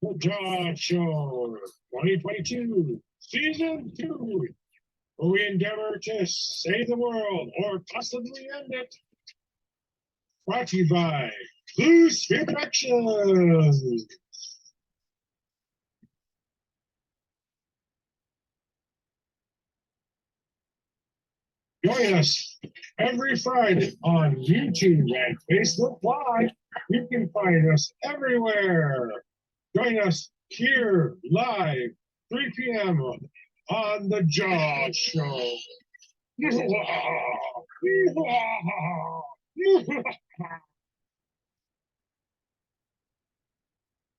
The J.A.W. Show 2022, Season 2, where we endeavor to save the world or possibly end it. Brought to you by S2e36. Join us every Friday on YouTube and Facebook Live. You can find us everywhere. Join us here live, 3 p.m. on the J.A.W. Show.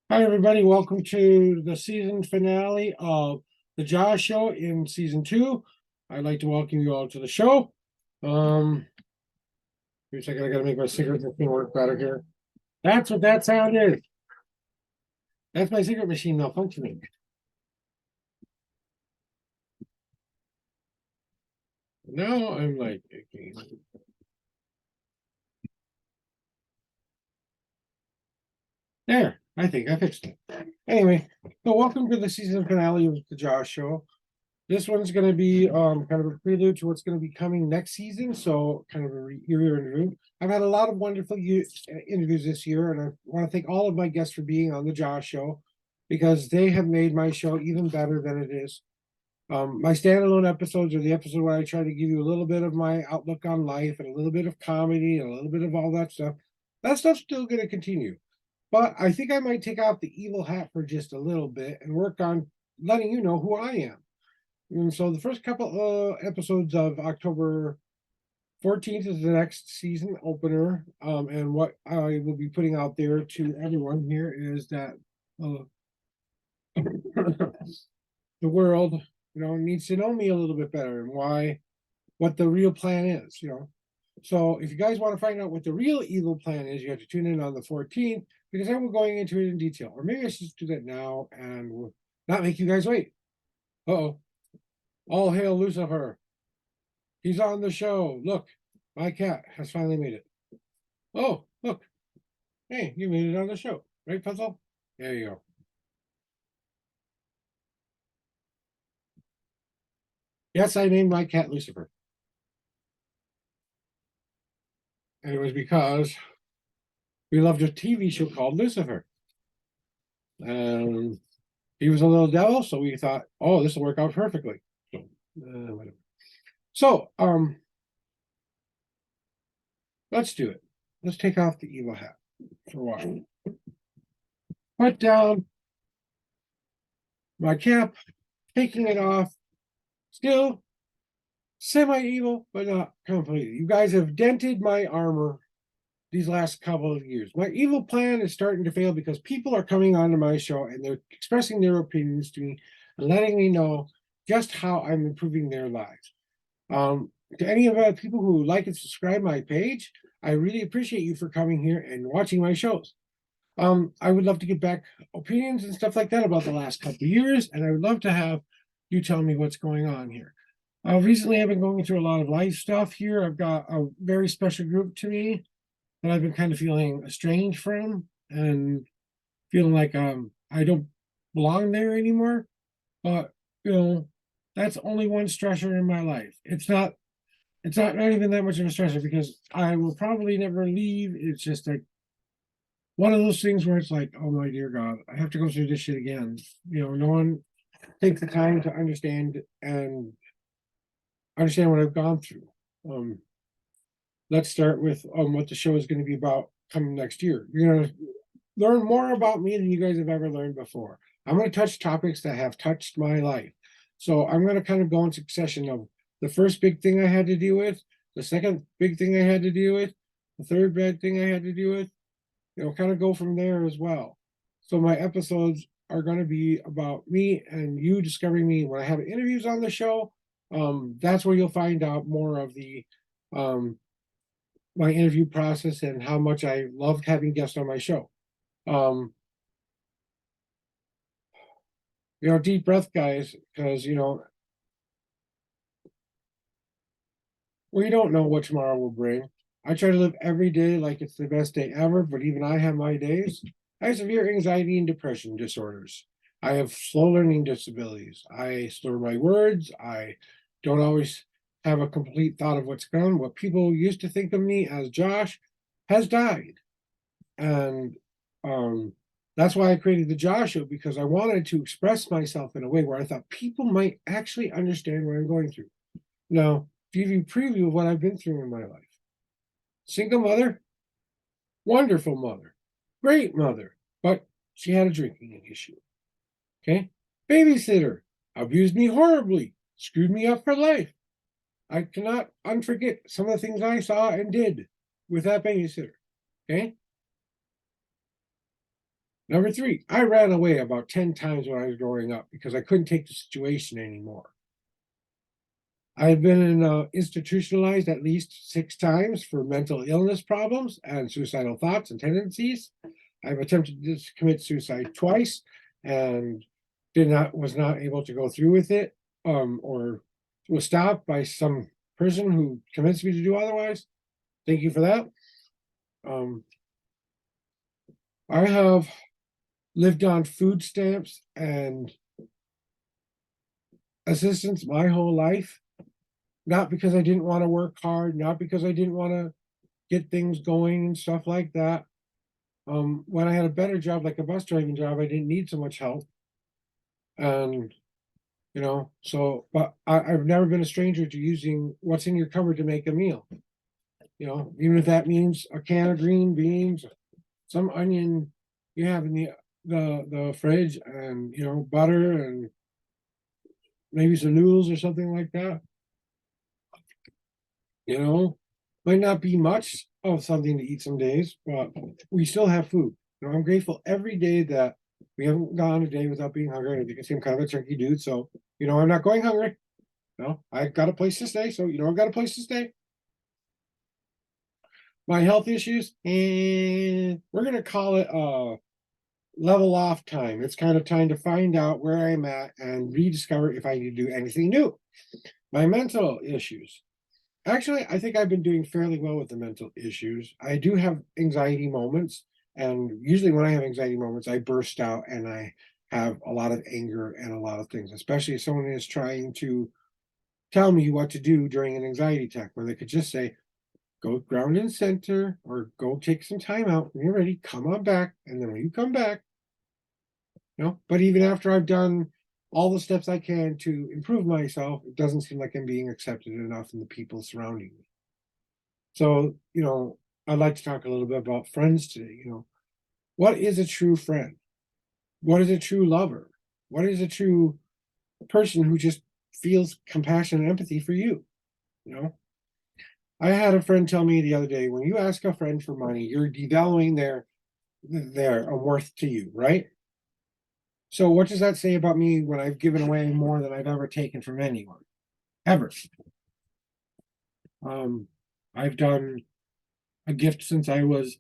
Hi, everybody. Welcome to the season finale of the J.A.W. Show in Season 2. I'd like to welcome you all to the show. Wait a second, I gotta make my cigarette machine work better here. That's what that sound is. That's my cigarette machine malfunctioning. Now I'm like, okay. There, I think I fixed it. Anyway, so welcome to the season finale of the J.A.W. Show. This one's going to be kind of a prelude to what's going to be coming next season. So kind of a year interview. I've had a lot of wonderful interviews this year, and I want to thank all of my guests for being on the J.A.W. Show because they have made my show even better than it is. My standalone episodes are the episode where I try to give you a little bit of my outlook on life and a little bit of comedy and a little bit of all that stuff. That stuff's still going to continue. But I think I might take off the evil hat for just a little bit and work on letting you know who I am. And so the first couple episodes of October 14th is the next season opener. And what I will be putting out there to everyone here is that the world, needs to know me a little bit better and what the real plan is, So if you guys want to find out what the real evil plan is, you have to tune in on the 14th because then we're going into it in detail. Or maybe I should just do that now and we'll not make you guys wait. Uh-oh. All hail Lucifer. He's on the show. Look, my cat has finally made it. Oh, look. Hey, you made it on the show. Right, Puzzle? There you go. Yes, I named my cat Lucifer. And it was because we loved a TV show called Lucifer. He was a little devil, so we thought, oh, this will work out perfectly. So, let's do it. Let's take off the evil hat for a while. Put down my cap, taking it off. Still semi-evil, but not completely. You guys have dented my armor these last couple of years. My evil plan is starting to fail because people are coming onto my show and they're expressing their opinions to me and letting me know just how I'm improving their lives. To any of the people who like and subscribe my page, I really appreciate you for coming here and watching my shows. I would love to get back opinions and stuff like that about the last couple of years, and I would love to have you tell me what's going on here. Recently, I've been going through a lot of life stuff here. I've got a very special group to me that I've been kind of feeling estranged from and feeling like I don't belong there anymore. But that's only one stressor in my life. It's not even that much of a stressor because I will probably never leave. It's just like one of those things where it's like, oh my dear God, I have to go through this shit again. No one takes the time to understand what I've gone through. Let's start with what the show is going to be about coming next year. You're going to learn more about me than you guys have ever learned before. I'm going to touch topics that have touched my life. So I'm going to kind of go in succession of the first big thing I had to deal with, the second big thing I had to deal with, the third bad thing I had to deal with, kind of go from there as well. So my episodes are going to be about me and you discovering me. When I have interviews on the show, that's where you'll find out more of the my interview process and how much I loved having guests on my show. Deep breath, guys, because we don't know what tomorrow will bring. I try to live every day like it's the best day ever, but even I have my days. I have severe anxiety and depression disorders. I have slow learning disabilities. I slur my words. I don't always have a complete thought of what's going on. What people used to think of me as Josh has died. And that's why I created the Josh Show, because I wanted to express myself in a way where I thought people might actually understand what I'm going through. Now, give you a preview of what I've been through in my life. Single mother, wonderful mother, great mother, but she had a drinking issue. Okay. Babysitter, abused me horribly, screwed me up for life. I cannot unforget some of the things I saw and did with that babysitter. Okay. Number 3, I ran away about 10 times when I was growing up because I couldn't take the situation anymore. I've been institutionalized at least 6 times for mental illness problems and suicidal thoughts and tendencies. I've attempted to commit suicide twice and was not able to go through with it, or was stopped by some person who convinced me to do otherwise. Thank you for that. I have lived on food stamps and assistance my whole life, not because I didn't want to work hard, not because I didn't want to get things going and stuff like that. When I had a better job, like a bus driving job, I didn't need so much help. And, but I've never been a stranger to using what's in your cupboard to make a meal. Even if that means a can of green beans, some onion you have in the fridge, and butter and maybe some noodles or something like that. Might not be much of something to eat some days, but we still have food. I'm grateful every day that we haven't gone a day without being hungry. As you can see, I'm kind of a turkey dude, so I'm not going hungry. I've got a place to stay, so I've got a place to stay. My health issues, and we're gonna call it level off time. It's kind of time to find out where I'm at and rediscover if I need to do anything new. My mental issues. Actually, I think I've been doing fairly well with the mental issues. I do have anxiety moments, and usually when I have anxiety moments, I burst out and I have a lot of anger and a lot of things, especially if someone is trying to tell me what to do during an anxiety attack, when they could just say, go ground and center, or go take some time out. When you're ready, come on back. And then when you come back, but even after I've done all the steps I can to improve myself, it doesn't seem like I'm being accepted enough in the people surrounding me. So, I'd like to talk a little bit about friends today. What is a true friend? What is a true lover? What is a true person who just feels compassion and empathy for you? I had a friend tell me the other day, when you ask a friend for money, you're devaluing their worth to you, right? So what does that say about me when I've given away more than I've ever taken from anyone? Ever. I've done a gift since I was,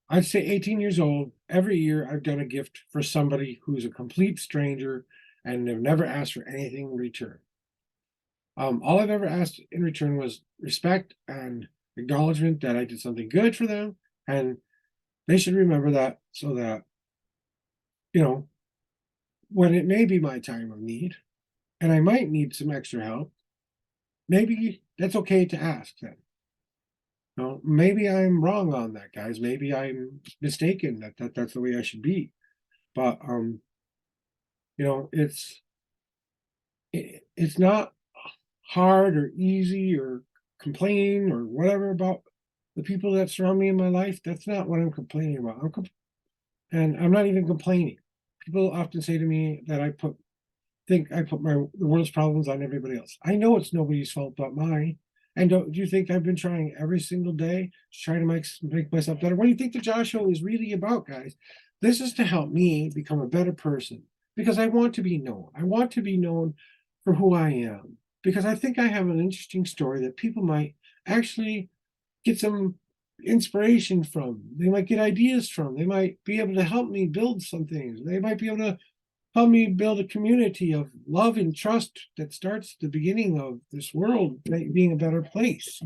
I'd say 18 years old. Every year I've done a gift for somebody who's a complete stranger and have never asked for anything in return. All I've ever asked in return was respect and acknowledgement that I did something good for them, and they should remember that, so that, when it may be my time of need and I might need some extra help, maybe that's okay to ask then. Maybe I'm wrong on that, guys. Maybe I'm mistaken that's the way I should be. But it's not hard or easy or complaining or whatever about the people that surround me in my life. That's not what I'm complaining about. And I'm not even complaining. People often say to me that I put the world's problems on everybody else. I know it's nobody's fault but mine. And do you think I've been trying every single day to try to make myself better? What do you think the Josh Show is really about, guys? This is to help me become a better person, because I want to be known. I want to be known for who I am, because I think I have an interesting story that people might actually get some inspiration from. They might get ideas from. They might be able to help me build some things. They might be able to help me build a community of love and trust that starts at the beginning of this world being a better place,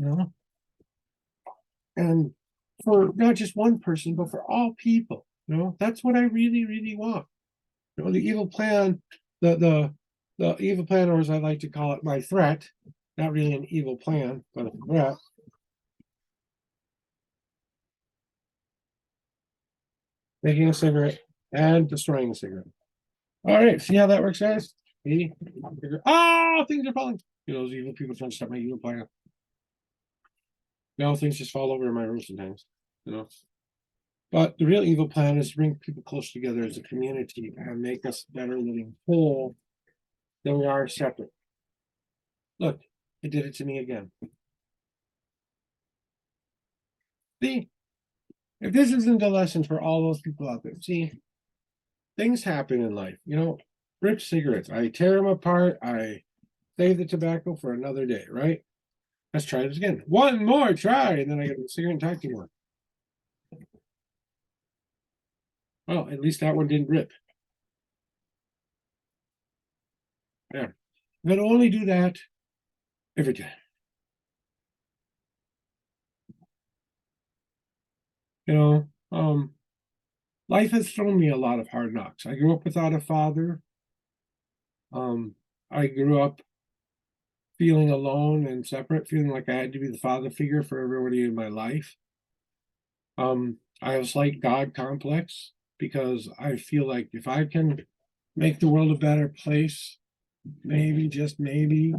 And for not just one person, but for all people. That's what I really, really want. The evil plan, the evil plan, or as I like to call it, my threat, not really an evil plan, but a threat. Making a cigarette and destroying a cigarette. All right, see how that works, guys? See? Things are falling. Those evil people trying to stop my evil plan. Things just fall over in my room sometimes. But the real evil plan is to bring people close together as a community and make us better living whole than we are separate. Look, it did it to me again. See, if this isn't a lesson for all those people out there, see, things happen in life. Rip cigarettes. I tear them apart. I save the tobacco for another day, right? Let's try this again. One more try, and then I get the cigarette and talk to you. Well, at least that one didn't rip. Yeah. I'm going to only do that every day. Life has thrown me a lot of hard knocks. I grew up without a father. I grew up feeling alone and separate, feeling like I had to be the father figure for everybody in my life. I have a slight God complex because I feel like if I can make the world a better place, maybe, just maybe,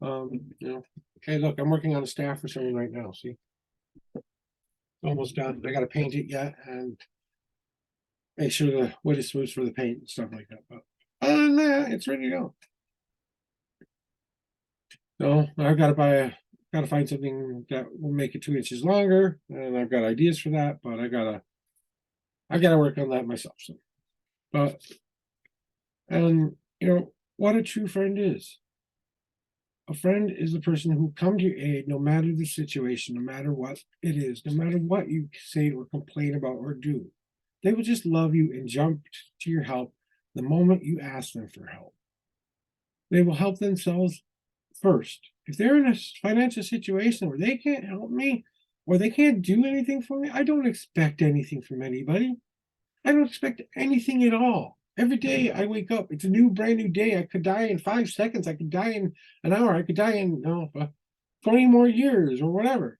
hey, look, I'm working on a staff for someone right now. See, almost done. I got to paint it yet and make sure the wood is smooth for the paint and stuff like that. But other than that, it's ready to go. So I've got to find something that will make it 2 inches longer, and I've got ideas for that, but I gotta work on that myself. So, but what a true friend is. A friend is a person who come to your aid no matter the situation, no matter what it is, no matter what you say or complain about or do. They will just love you and jump to your help the moment you ask them for help. They will help themselves first. If they're in a financial situation where they can't help me or they can't do anything for me, I don't expect anything from anybody. I don't expect anything at all. Every day I wake up, it's a brand new day. I could die in 5 seconds. I could die in an hour. I could die in 20 more years or whatever.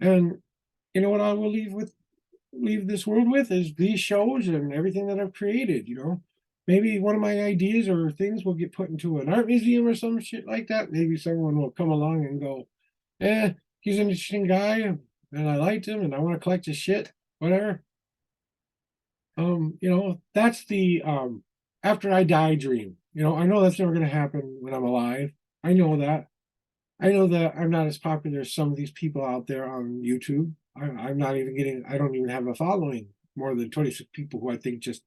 And what I will leave this world with is these shows and everything that I've created. Maybe one of my ideas or things will get put into an art museum or some shit like that. Maybe someone will come along and go, he's an interesting guy and I liked him and I want to collect his shit, whatever. That's the after I die dream. I know that's never going to happen when I'm alive. I know that. I know that I'm not as popular as some of these people out there on YouTube. I'm not even getting, I don't even have a following, more than 26 people who I think just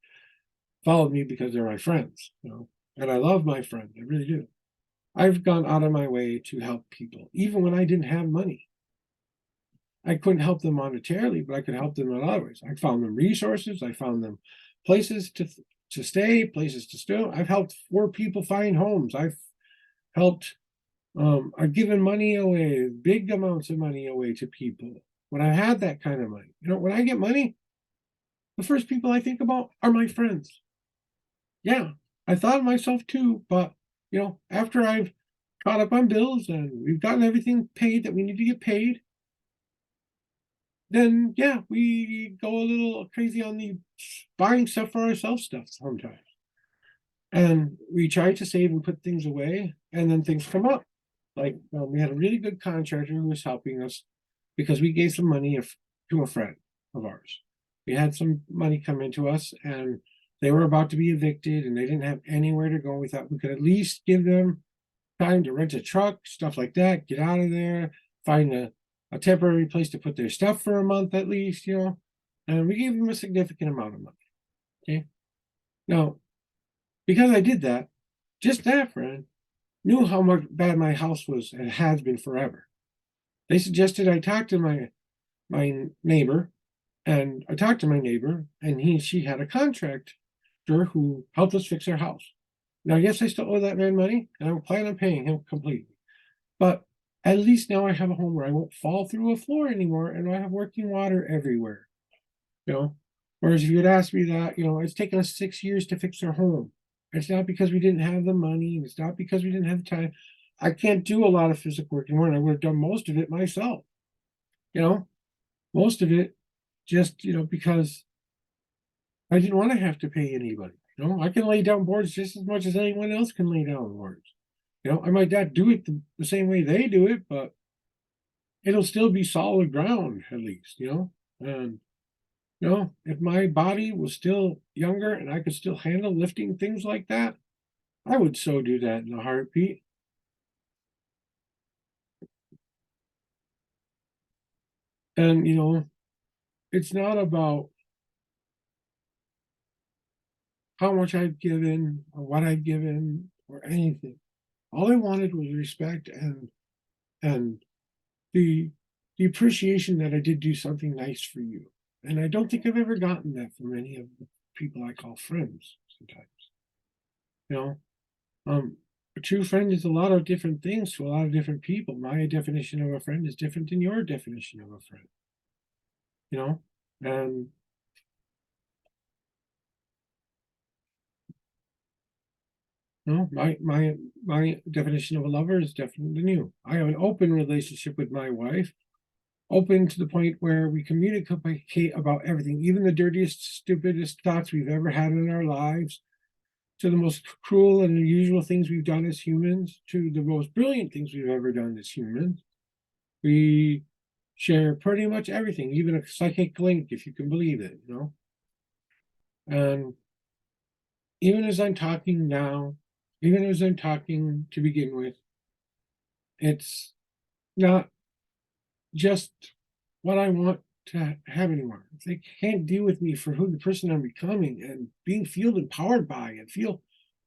followed me because they're my friends, and I love my friends. I really do. I've gone out of my way to help people, even when I didn't have money. I couldn't help them monetarily, but I could help them in other ways. I found them resources. I found them places to stay, places to stay. I've helped 4 people find homes. I've given money away, big amounts of money away to people when I had that kind of money. When I get money, the first people I think about are my friends. Yeah, I thought of myself too, but after I've caught up on bills and we've gotten everything paid that we need to get paid, then yeah, we go a little crazy on the buying stuff for ourselves stuff sometimes. And we try to save and put things away, and then things come up. Like we had a really good contractor who was helping us because we gave some money to a friend of ours. We had some money come into us and they were about to be evicted and they didn't have anywhere to go. We thought we could at least give them time to rent a truck, stuff like that, get out of there, find a temporary place to put their stuff for a month at least, and we gave them a significant amount of money. Okay. Now, because I did that, just that friend knew how much bad my house was and has been forever. They suggested I talk to my neighbor, and I talked to my neighbor, and she had a contractor who helped us fix our house. Now, yes, I still owe that man money, and I plan on paying him completely. But at least now I have a home where I won't fall through a floor anymore, and I have working water everywhere. you know. Whereas if you had asked me that, it's taken us 6 years to fix our home. It's not because we didn't have the money. It's not because we didn't have the time. I can't do a lot of physical work anymore, and I would have done most of it myself. Most of it just, because I didn't want to have to pay anybody. I can lay down boards just as much as anyone else can lay down boards. I might not do it the same way they do it, but it'll still be solid ground at least, And if my body was still younger and I could still handle lifting things like that, I would so do that in a heartbeat. And it's not about how much I've given or what I've given or anything. All I wanted was respect and the the appreciation that I did do something nice for you. And I don't think I've ever gotten that from any of the people I call friends sometimes. You know, a true friend is a lot of different things to a lot of different people. My definition of a friend is different than your definition of a friend. You know, and my definition of a lover is different than you. I have an open relationship with my wife, open to the point where we communicate about everything, even the dirtiest, stupidest thoughts we've ever had in our lives, to the most cruel and unusual things we've done as humans, to the most brilliant things we've ever done as humans. We share pretty much everything, even a psychic link, if you can believe it, And even as I'm talking now, even as I'm talking to begin with, it's not just what I want to have anymore. If they can't deal with me for who the person I'm becoming and feel empowered by and feel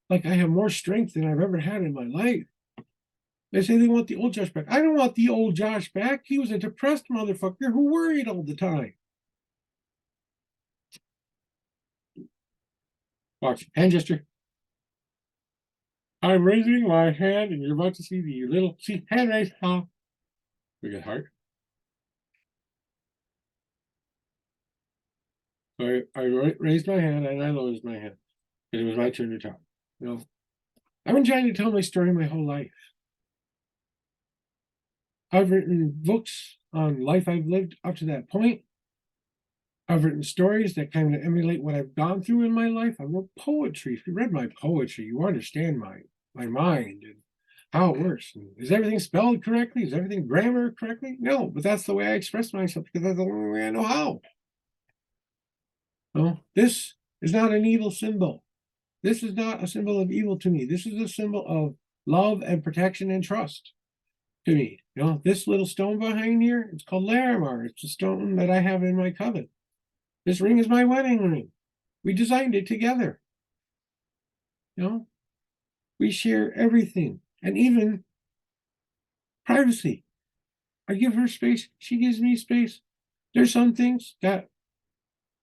like I have more strength than I've ever had in my life. They say they want the old Josh back. I don't want the old Josh back. He was a depressed motherfucker who worried all the time. Watch, hand gesture. I'm raising my hand, and you're about to see the little hand raise. Huh? We get heart. So I raised my hand and I lowered my hand. It was my turn to talk. I've been trying to tell my story my whole life. I've written books on life I've lived up to that point. I've written stories that kind of emulate what I've gone through in my life. I wrote poetry. If you read my poetry, you understand my mind and how it works. And is everything spelled correctly? Is everything grammar correctly? No, but that's the way I express myself because that's the only way I know how. This is not an evil symbol. This is not a symbol of evil to me. This is a symbol of love and protection and trust to me. This little stone behind here, it's called Larimar. It's a stone that I have in my coven. This ring is my wedding ring. We designed it together. We share everything and even privacy. I give her space. She gives me space. There's some things that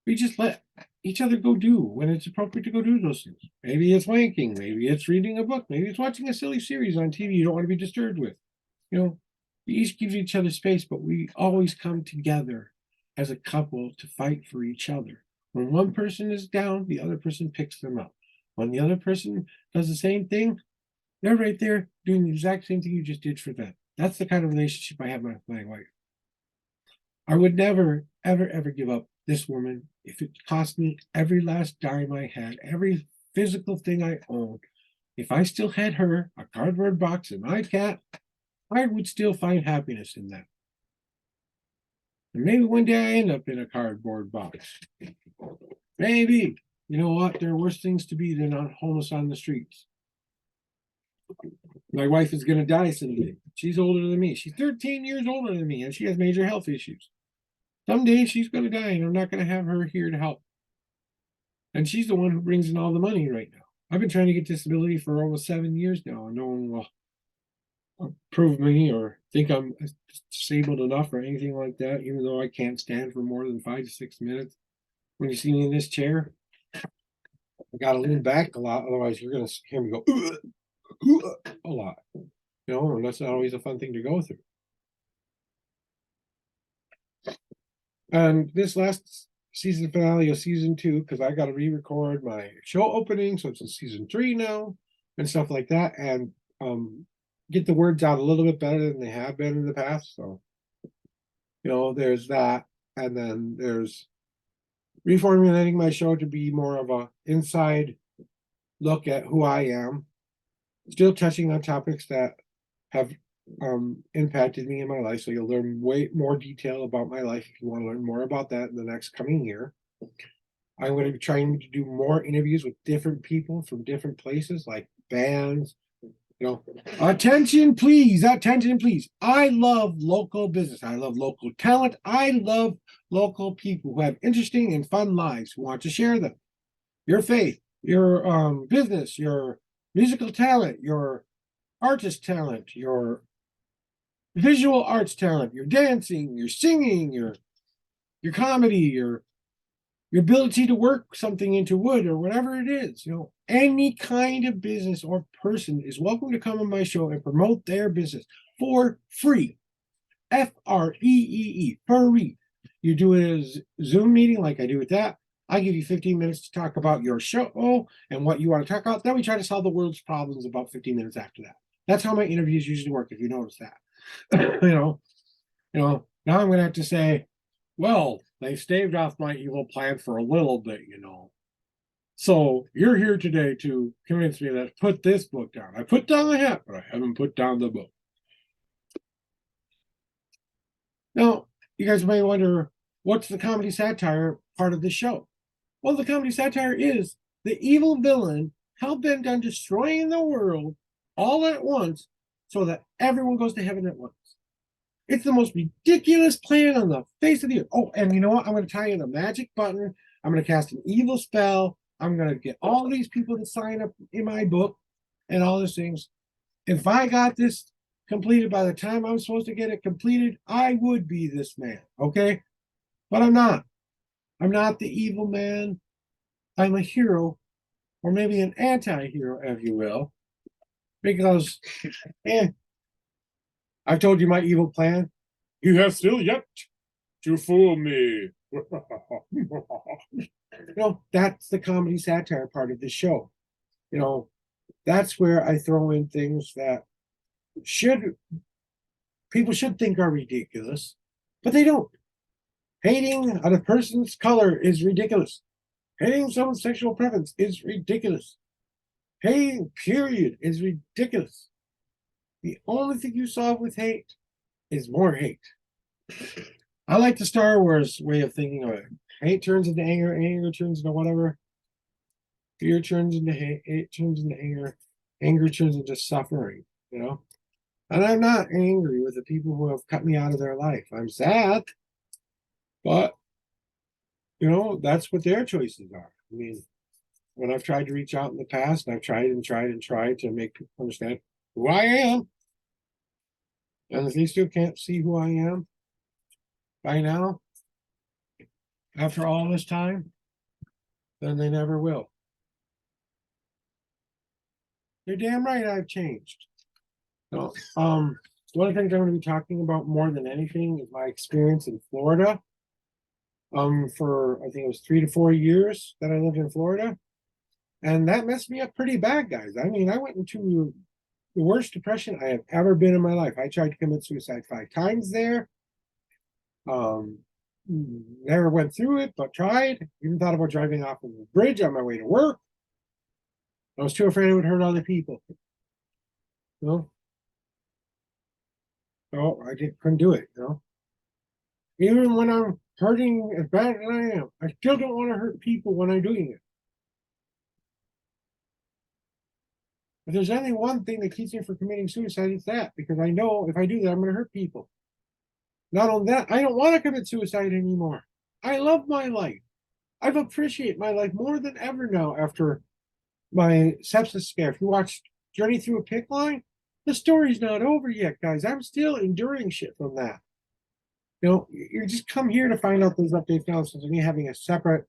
we just let each other go do when it's appropriate to go do those things. Maybe it's wanking. Maybe it's reading a book. Maybe it's watching a silly series on TV you don't want to be disturbed with. We each give each other space, but we always come together as a couple to fight for each other. When one person is down, the other person picks them up. When the other person does the same thing, they're right there doing the exact same thing you just did for them. That's the kind of relationship I have with my wife. I would never, ever, ever give up this woman if it cost me every last dime I had, every physical thing I owned. If I still had her, a cardboard box, and my cat, I would still find happiness in that. And maybe one day I end up in a cardboard box. Maybe. You know what? There are worse things to be than homeless on the streets. My wife is going to die someday. She's older than me. She's 13 years older than me, and she has major health issues. Someday she's going to die, and I'm not going to have her here to help. And she's the one who brings in all the money right now. I've been trying to get disability for almost 7 years now, and no one will approve me or think I'm disabled enough or anything like that, even though I can't stand for more than 5 to 6 minutes. When you see me in this chair, I got to lean back a lot, otherwise you're going to hear me go a lot. And that's not always a fun thing to go through. And this last season finale of season 2 because I got to re-record my show opening, so it's in season 3 now and stuff like that, and get the words out a little bit better than they have been in the past. So, there's that, and then there's reformulating my show to be more of a inside look at who I am, still touching on topics that have impacted me in my life. So you'll learn way more detail about my life if you want to learn more about that in the next coming year. I'm going to be trying to do more interviews with different people from different places, like bands. Attention, please. Attention, please. I love local business. I love local talent. I love local people who have interesting and fun lives who want to share them. Your faith, your business, your musical talent, your artist talent, your visual arts talent, your dancing, your singing, your comedy, your ability to work something into wood or whatever it is. Any kind of business or person is welcome to come on my show and promote their business for free. FREEE, free. You do it as a Zoom meeting like I do with that. I give you 15 minutes to talk about your show and what you want to talk about. Then we try to solve the world's problems about 15 minutes after that. That's how my interviews usually work, if you notice that. Now I'm going to have to say, well, they staved off my evil plan for a little bit, So you're here today to convince me that put this book down. I put down the hat, but I haven't put down the book. Now, you guys may wonder, what's the comedy satire part of the show? Well, the comedy satire is the evil villain hell-bent on destroying the world all at once so that everyone goes to heaven at once. It's the most ridiculous plan on the face of the earth. Oh, and you know what? I'm going to tie in a magic button. I'm going to cast an evil spell. I'm going to get all these people to sign up in my book and all these things. If I got this completed by the time I'm supposed to get it completed, I would be this man, okay? But I'm not. I'm not the evil man. I'm a hero, or maybe an anti-hero, if you will, because I've told you my evil plan. You have still yet to fool me. That's the comedy satire part of the show. That's where I throw in things that people should think are ridiculous, but they don't. Hating on a person's color is ridiculous. Hating someone's sexual preference is ridiculous. Hating, period, is ridiculous. The only thing you solve with hate is more hate. I like the Star Wars way of thinking of it. Hate turns into anger, anger turns into whatever. Fear turns into hate turns into anger turns into suffering, And I'm not angry with the people who have cut me out of their life. I'm sad, but that's what their choices are. I mean, when I've tried to reach out in the past, I've tried to make people understand who I am. And if they still can't see who I am by now, after all this time, then they never will. You're damn right I've changed. So, one of the things I'm going to be talking about more than anything is my experience in Florida. For I think it was 3 to 4 years that I lived in Florida. And that messed me up pretty bad, guys. I mean, I went into the worst depression I have ever been in my life. I tried to commit suicide 5 times there. Never went through it, but tried. Even thought about driving off of the bridge on my way to work. I was too afraid it would hurt other people. So I couldn't do it, Even when I'm hurting as bad as I am, I still don't want to hurt people when I'm doing it. If there's only one thing that keeps me from committing suicide, it's that, because I know if I do that, I'm going to hurt people. Not only that, I don't want to commit suicide anymore. I love my life. I've appreciated my life more than ever now after my sepsis scare. If you watched Journey Through a Pick Line, the story's not over yet, guys. I'm still enduring shit from that. You just come here to find out those updates now, since me having a separate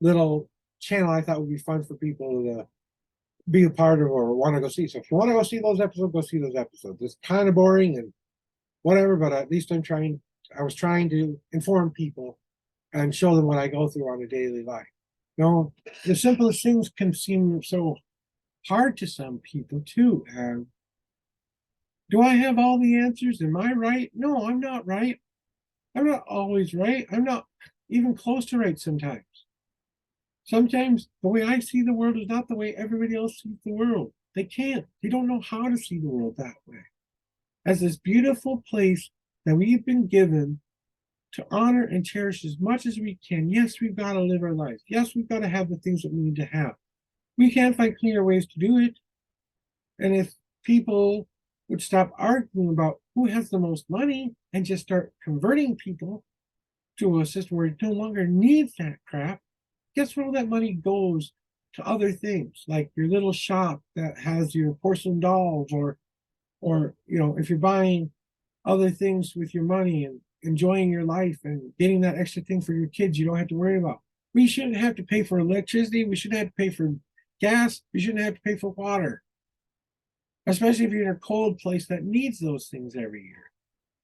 little channel I thought would be fun for people to be a part of or want to go see. So if you want to go see those episodes, go see those episodes. It's kind of boring and whatever, but at least I was trying to inform people and show them what I go through on a daily life. You know, the simplest things can seem so hard to some people too. And do I have all the answers? Am I right? No, I'm not right. I'm not always right. I'm not even close to right sometimes. Sometimes the way I see the world is not the way everybody else sees the world. They can't. They don't know how to see the world that way. As this beautiful place that we've been given to honor and cherish as much as we can. Yes, we've got to live our lives. Yes, we've got to have the things that we need to have. We can't find cleaner ways to do it. And if people would stop arguing about who has the most money and just start converting people to a system where it no longer needs that crap, guess where all that money goes? To other things, like your little shop that has your porcelain dolls, or if you're buying other things with your money and enjoying your life and getting that extra thing for your kids you don't have to worry about. We shouldn't have to pay for electricity. We shouldn't have to pay for gas. We shouldn't have to pay for water, especially if you're in a cold place that needs those things every year.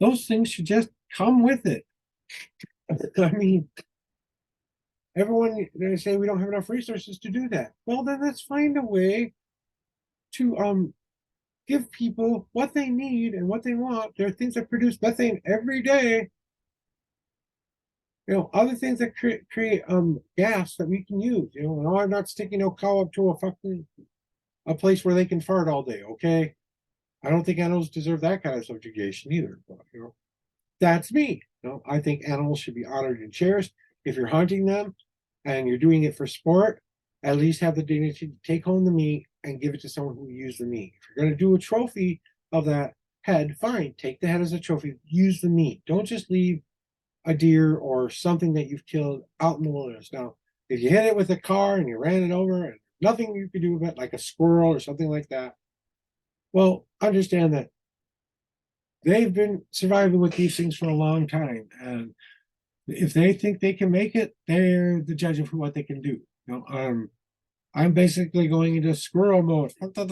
Those things should just come with it. I mean, everyone, they say we don't have enough resources to do that. Well, then let's find a way to give people what they need and what they want. There are things that produce methane every day. Other things that create gas that we can use. No, I'm not sticking no cow up to a place where they can fart all day. Okay, I don't think animals deserve that kind of subjugation either. But that's me. I think animals should be honored and cherished. If you're hunting them and you're doing it for sport, at least have the dignity to take home the meat and give it to someone who used the meat. If you're going to do a trophy of that head, fine, take the head as a trophy, use the meat. Don't just leave a deer or something that you've killed out in the wilderness. Now, if you hit it with a car and you ran it over and nothing you could do about it, like a squirrel or something like that, well, understand that they've been surviving with these things for a long time. And if they think they can make it, they're the judge of what they can do. I'm basically going into squirrel mode. Squirrel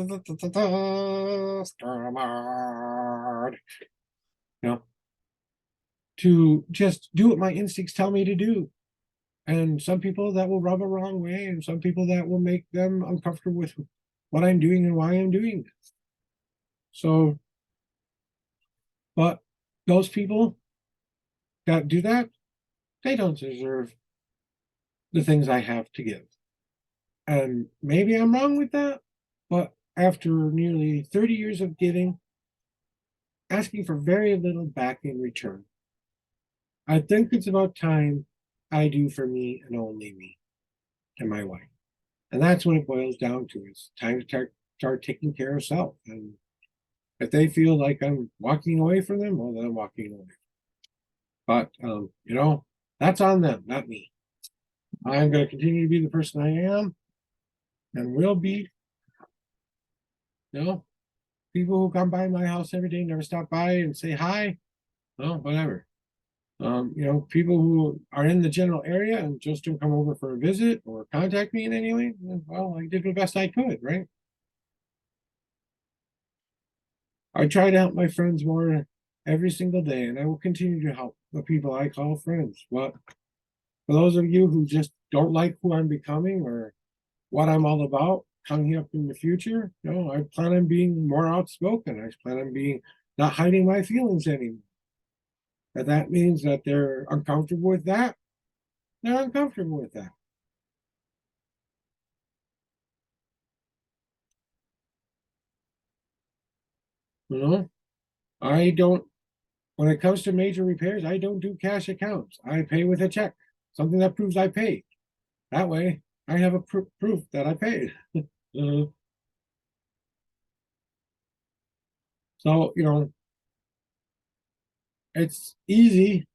mode. To just do what my instincts tell me to do. And some people that will rub a wrong way, and some people that will make them uncomfortable with what I'm doing and why I'm doing this. So, but those people that do that, they don't deserve the things I have to give. And maybe I'm wrong with that, but after nearly 30 years of giving, asking for very little back in return, I think it's about time I do for me and only me and my wife. And that's what it boils down to. It's time to start taking care of self. And if they feel like I'm walking away from them, well, then I'm walking away. But, that's on them, not me. I'm going to continue to be the person I am and will be. People who come by my house every day, never stop by and say hi. Well, whatever. People who are in the general area and just don't come over for a visit or contact me in any way, well, I did the best I could, right? I try to help my friends more every single day, and I will continue to help the people I call friends. But for those of you who just don't like who I'm becoming or what I'm all about coming up in the future, I plan on being more outspoken. I plan on being not hiding my feelings anymore. If that means that they're uncomfortable with that, they're uncomfortable with that. I don't, when it comes to major repairs, I don't do cash accounts. I pay with a check, something that proves I paid. That way, I have a proof that I paid. So, it's easy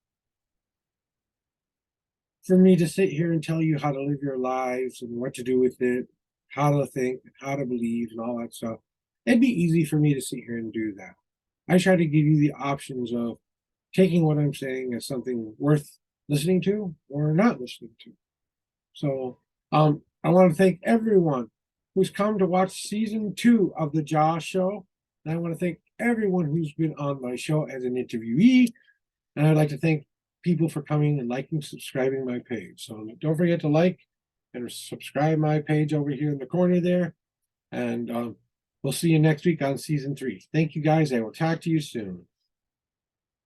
for me to sit here and tell you how to live your lives and what to do with it, how to think, how to believe, and all that stuff. It'd be easy for me to sit here and do that. I try to give you the options of taking what I'm saying as something worth listening to or not listening to. So I want to thank everyone who's come to watch season 2 of the Jaw Show. And I want to thank everyone who's been on my show as an interviewee. And I'd like to thank people for coming and liking, subscribing my page. So don't forget to like and subscribe my page over here in the corner there. And we'll see you next week on season 3. Thank you guys. I will talk to you soon.